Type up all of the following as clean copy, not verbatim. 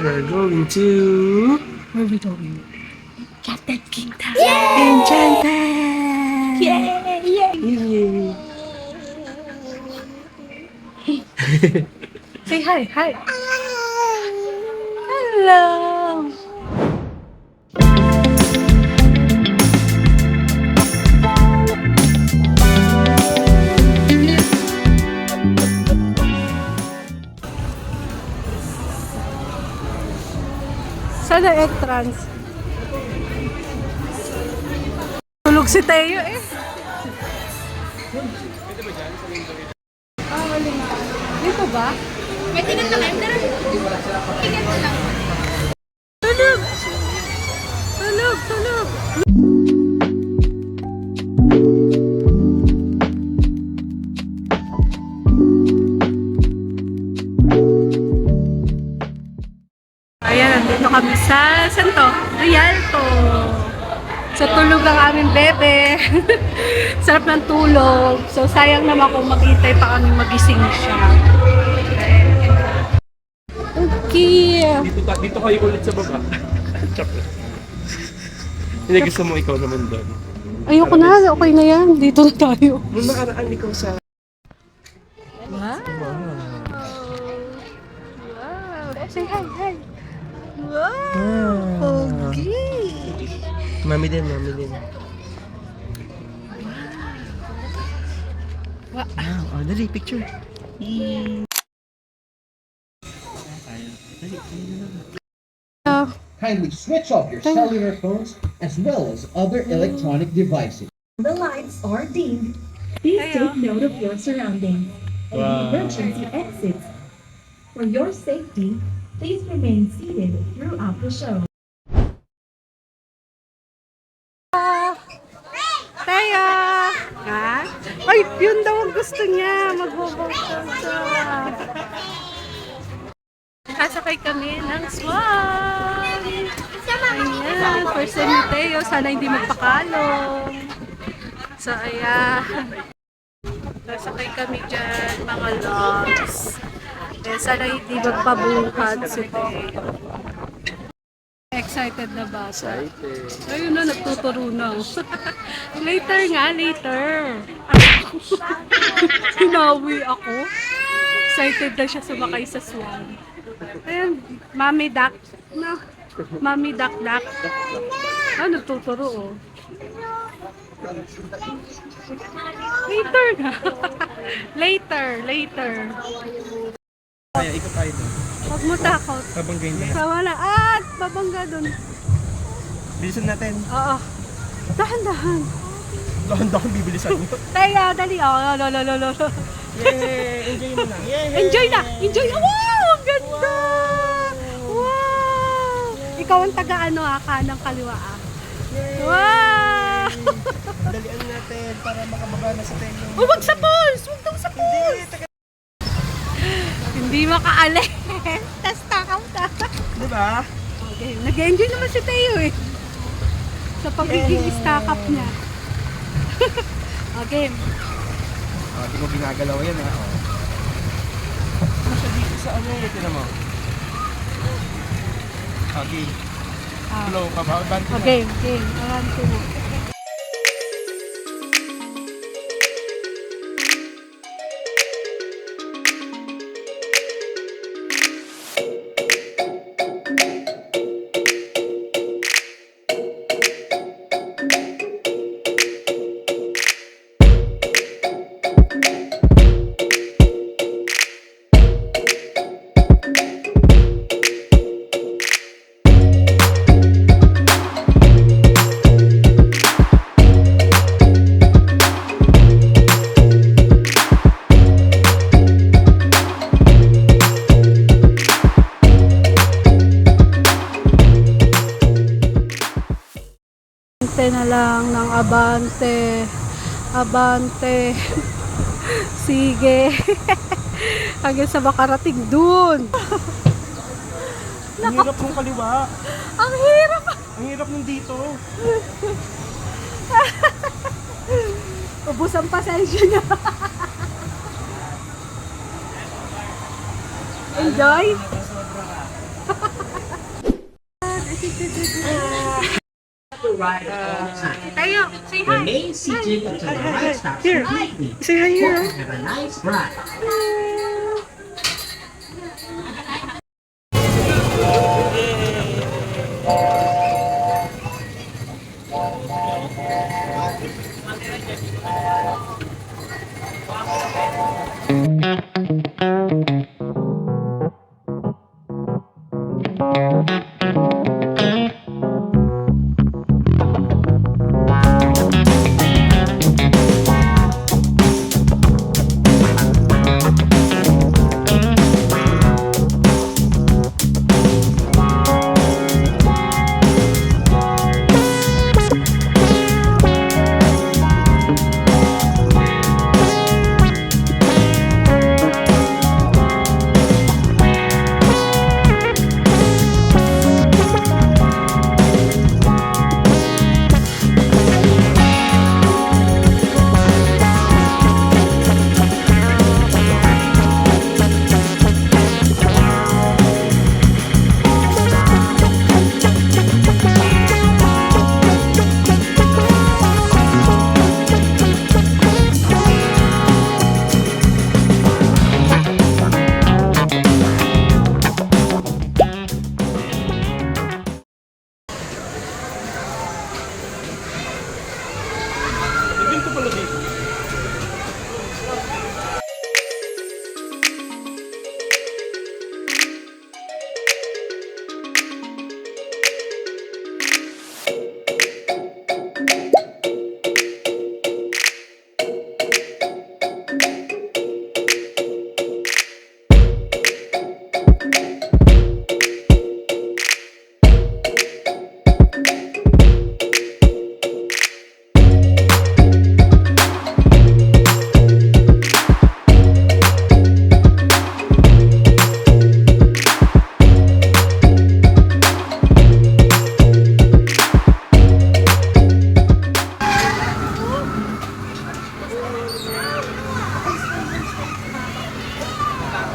We're going to... Where are we going? Enchanted Kingdom! Enchanted! Yay! Yay! Yay! Say hi! Hi! Hello! Saan ang entrance? Tulog si Teo eh. Wala nga. Dito ba? May ticket na kayo. Tara. Ticket mo lang. Tulog! Tulog! Tulog! Ayan, nandito kami sa Santo Rialto. Sa tulog ang aming bebe. Sarap ng tulog. So, sayang naman kung maghintay pa kami magising siya. Okay. Dito kayo ulit sa baba. Hindi, gusto mo ikaw naman doon. Ayoko na. Okay na yan. Dito na tayo. Nung nakaraan ikaw sa... Wow. Wow. Say hi, hi. Wow. Okay. Mami din, mami din. Wow. Oh, dali, picture. Kindly switch off your cellular phones as well as other electronic devices. The lights are dimmed. Please take note of your surroundings and the emergency exits. For your safety, please remain seated throughout the show. Taya! Ha? Ay, yun daw ang gusto niya. Mag-vote siya. Kasakay kami ng swan. Ayan, first time ni Teo. Sana hindi magpakalong. So, ayan. Kasakay kami dyan, mga logs. Eh, sana hindi magpabungkad si Teo. Excited na ba? Excited. Ayun na, nagtuturo na. Later nga, later. Sinawi ako. Excited na siya sumakay sa swan. Ayun, Mami Duck. No. Mami Duck Duck. Ah, nagtuturo oh. Later na. later. Kaya ikot tayo doon. Huwag mo takot. Babanggain na. Wala. Ah, babangga dun. Bilisan natin. Oo. Dahan-dahan. Dahan-dahan bibilisan mo. Tayo, dali. Oh, lo. Yay! Enjoy mo na. Yay! Enjoy na! Enjoy! Wow! Ang ganda! Wow! Ikaw ang taga-ano kanang kaliwa Wow! Dalian natin para makababa na sa tenyo. Huwag sa pulse! Huwag daw sa pulse! Hindi makaalis! Tas takaw na! Diba? Okay. Nag-enjoy naman si Teo eh. Sa pagiging stack-up niya. Okay. Oh, di mo ginagalaw yan ha. Oh. Ano siya dito sa ano eh, tinan mo. Okay. Flow ka ba? Okay. Alam ko mo. Na lang ng abante sige hanggang sa makarating dun. Ang hirap nung kaliwa. Ang hirap. Ang hirap nung dito. Ubus ang pasensya niya. Enjoy? The ride all the time. Tayo, say hi. Remain seated until the ride stops Here. completely. Say hi here. Hope you have a nice ride.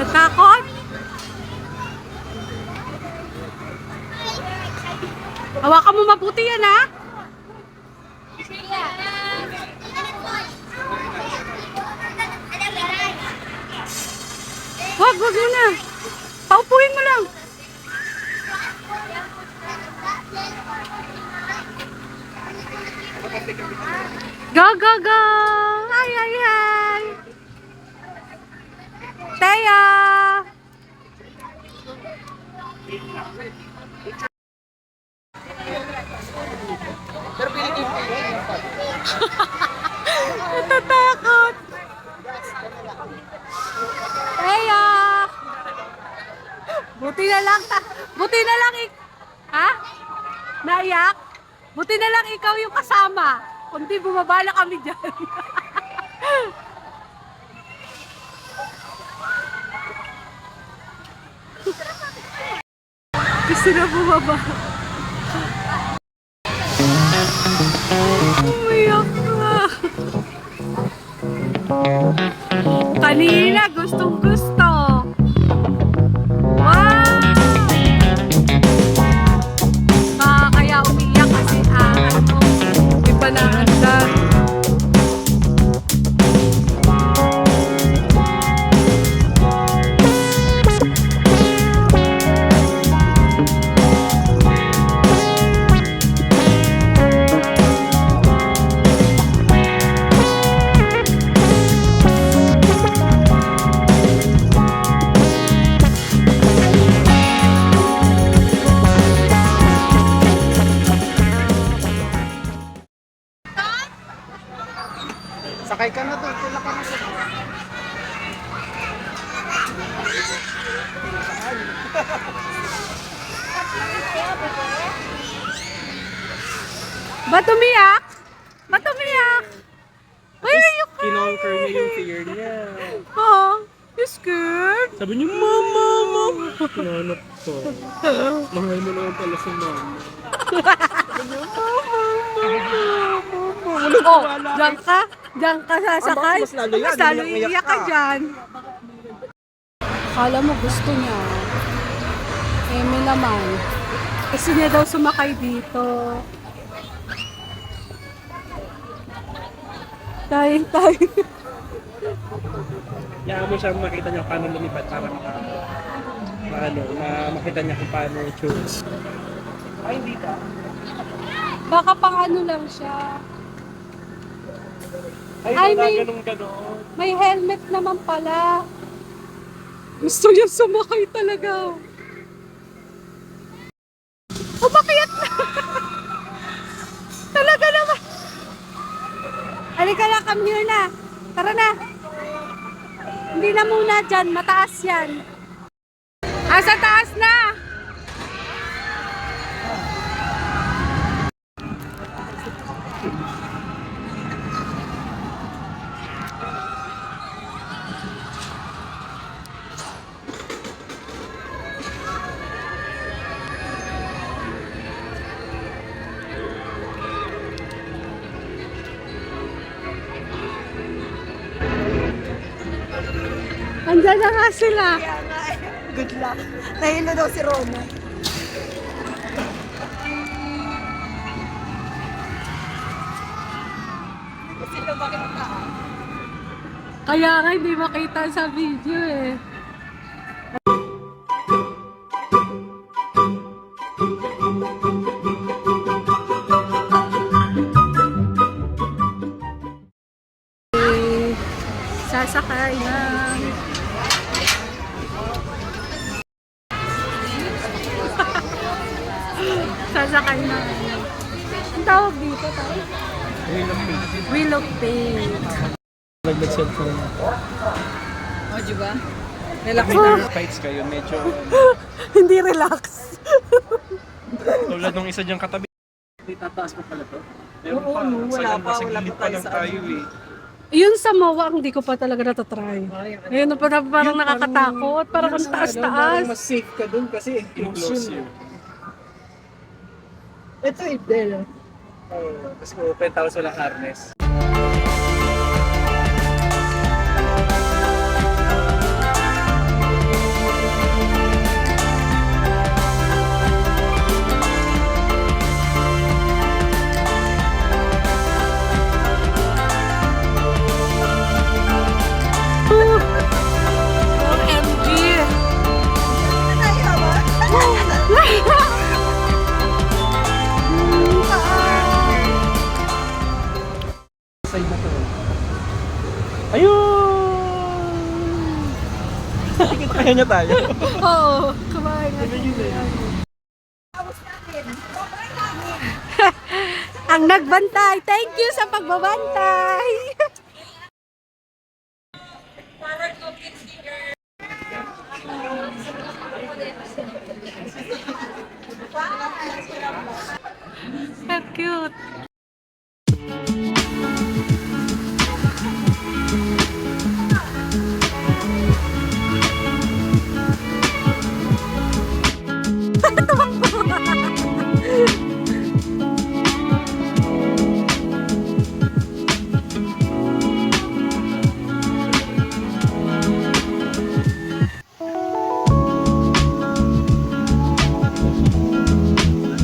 Natakot? Hawakan mo mabuti yan, ha? Wag mo na. Paupuin mo lang. Go, go, go! Ay, ay, ay! Taya! Natatakot! Taya! Buti na lang, ha? Naiyak? Buti na lang ikaw yung kasama. Kundi bumaba na kami dyan. Gusto na bumaba. Umiyak na. Kanina gustong gusto. Wow! Kaya umiyak kasi iba na andar. Sakay ka na doon, tula ka na doon. Ba't umiyak? Ba't umiyak? Why are you crying? Kinonquer niya yung fear niya. Oh, you scared? Sabi niyo, mama, mama. Nanap ko. Mahal mo naman pala si mama. Oh, diyan ka sasakay. Mas lalo yan, Mas lalo iiyak iiyak ka ka. dyan. Akala mo gusto niya. Eme naman. Gusto niya daw sumakay dito. Tayo. Kaya mo siya makita niya paano lumipad para makita niya kung paano i-choose. Ay, hindi ka. Baka pang ano lang siya. Ay, wala may- ganun. May helmet naman pala. Gusto niya sumakay talaga. Umakyat na! Talaga naman! Halika na, come here na. Tara na. Hindi na muna dyan, mataas yan. Sa taas na! Andyan na nga sila. Good luck. Nahilo daw si Rona. Sino bakit ka? Kaya nga hindi makita sa video eh. Sasakay ng sasakay ng ang tawag dito tayo? Wheel of Fate. Nag-cellphone. O, di ba? Fights kayo, medyo Hindi relax. tulad nung isa diyang katabi. Hindi tataas pa pala to. Oo, wala pa tayo sa tayo eh. Yun sa MOA, hindi ko pa talaga natatry. Ayun, parang nakakatakot. Parang ang taas-taas. Mas safe ka dun kasi close yun. Ito, Idel. Tapos kung open tapos walang harness. OMG! Side na to. Ayun! Kaya niya tayo. Oo, kumain nga. Ang nagbantay. Thank you sa pagbabantay. How cute.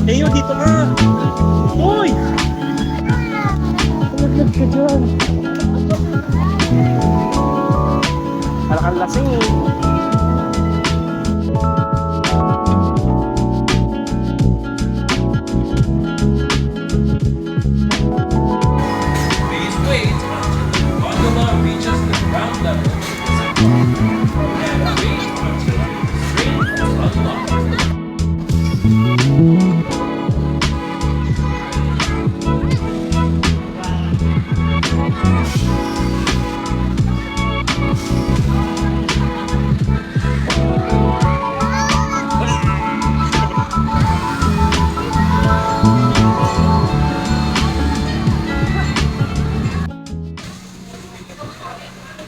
Eyo, dito ka! Uy! Naglag ka dyan. Alakal lasing eh. Phase weight until the gondola reaches the ground level. And wait until the train is unlocked.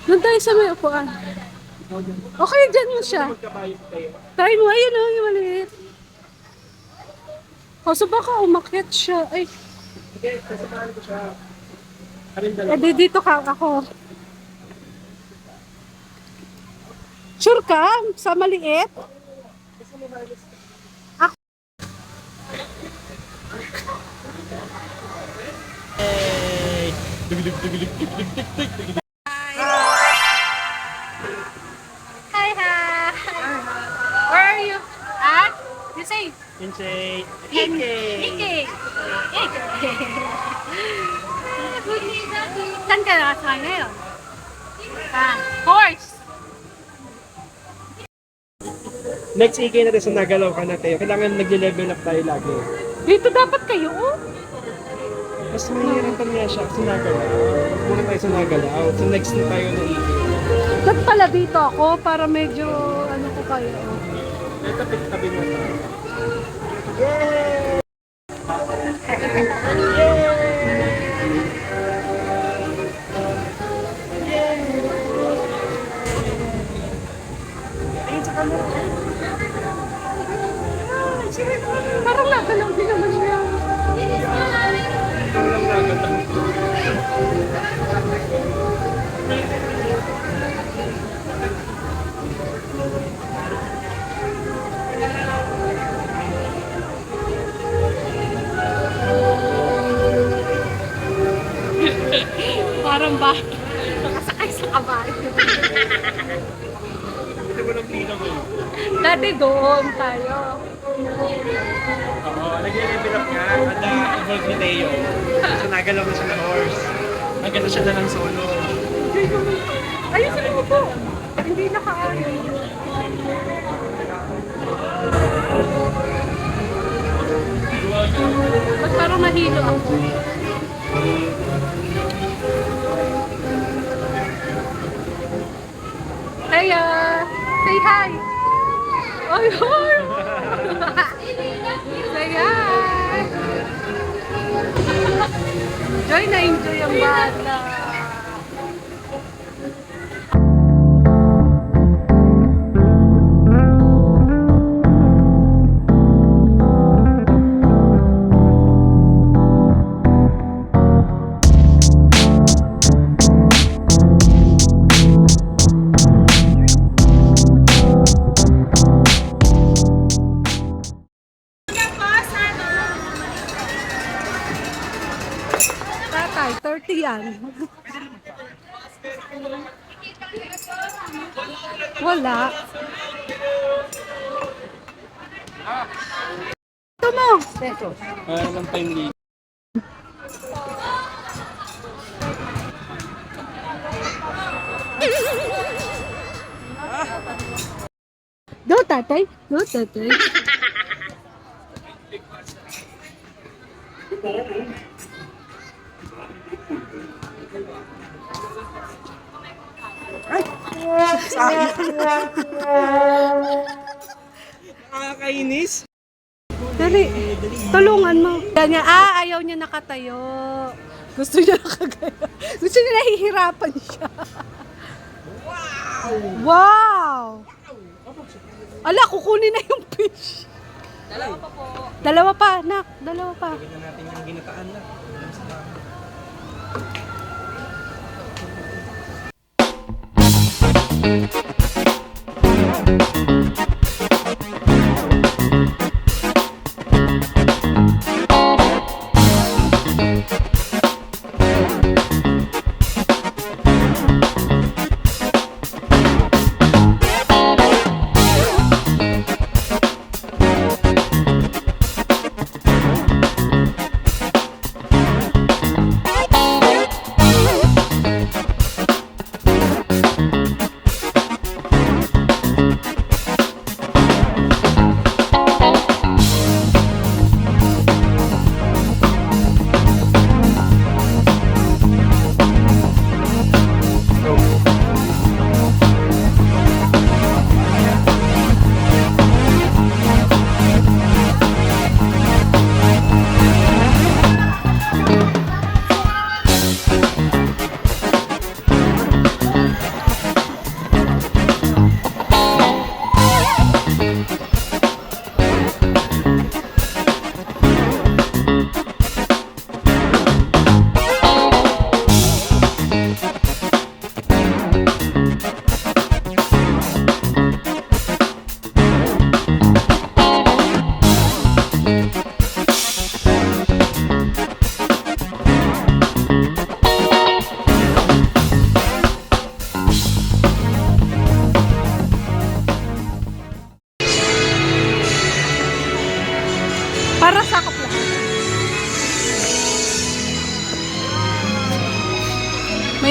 Doon tayo sa may upuan. Okay, dyan mo siya. Try mo, ayun o, yung maliit. O, so baka umakyat siya. Ay, dito ka ako. Sure ka? Sa maliit? Ako. Hi, hi. Where are you? At? You say? Insay. Ike. Saan ka nakasama ngayon? Horse. Next EK natin sa Nagalaw ka natin. Kailangan nagle-level up tayo lagi. Dito dapat kayo, oh. Mas mahirapan nga siya kasi Nagalaw. Muna tayo sa Nagalaw. So next na tayo na EK. Dapat pala dito ako para medyo ano ko kayo. Ito, tabi na tayo. Parang nagalaw din naman siya. Parang ba? Nakasakay sa kabayo. Hindi mo lang bilang mo. Dati doon tayo. Oo, nagle-level up nga. Kada evolve ni Teo. So Nagalaw na siya ng horse. Hanggang na siya na ng solo. Ayun sa mo po. Hindi naka-ano. Ba't parang nahilo ako? Hey, say hi! Ay, hi! Say hi! Joy na enjoy ang bata. Tatay, 30 yan. Wala. Ito mo. Ng time lead. Do, tatay. Do, tatay. Nakakainis. Dali. Tulungan mo. Kanya, ayaw niya nakatayo. Gusto niya nakagaya. Gusto niya nahihirapan siya. Wow! Ala, kukunin na yung fish. Dalawa pa po. Dalawa pa, nak. Dalawa pa. Tignan natin yung ginataan na.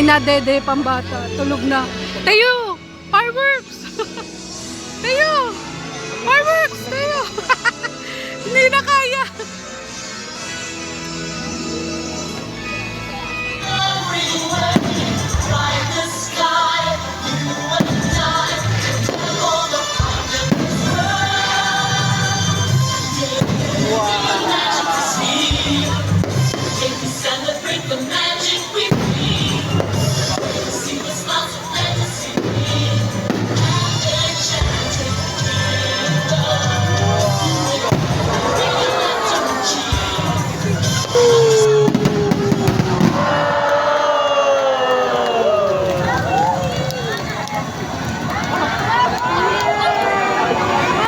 dinadede pang bata. Tulog na. Tayo! Fireworks! Tayo! Fireworks! Tayo! Hindi na kaya.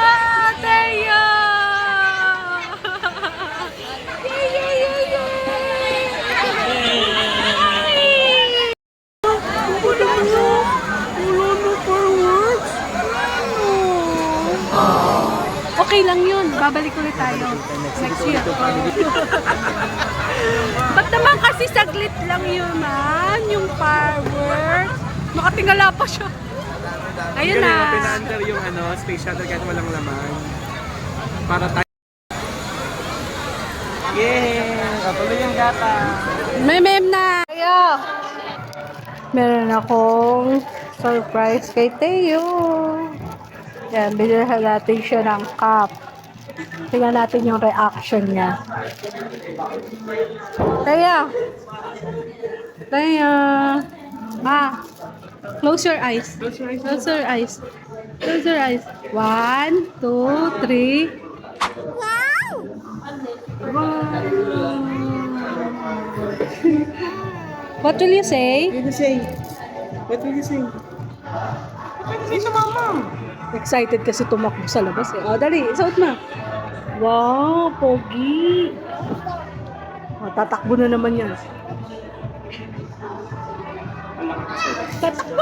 Ah, Teo! Yay, yay, yay, yay! Wala na fireworks. Okay lang yun. Babalik ulit tayo. Next year. Ba't naman kasi saglit lang yun, man? Yung fireworks. Nakatingala pa siya. Ayun na. Pina-under yung space shuttle kahit walang laman. Para tayo. Yeah! Tuloy yung gata. May meme na. Ayo. Meron akong surprise kay Teo. Yan, binilhan natin siya ng cup. Tingnan natin yung reaction niya. Teo. Teo. Ma. Close your eyes. Close your eyes. Close your eyes. 1, 2, 3. Wow! What will you say? What will you say? What will you say? Say to mama. Excited kasi tumakbo sa labas eh. O, dali. Isuot mo. Wow, pogi. O, tatakbo na naman yan. Tatakbo.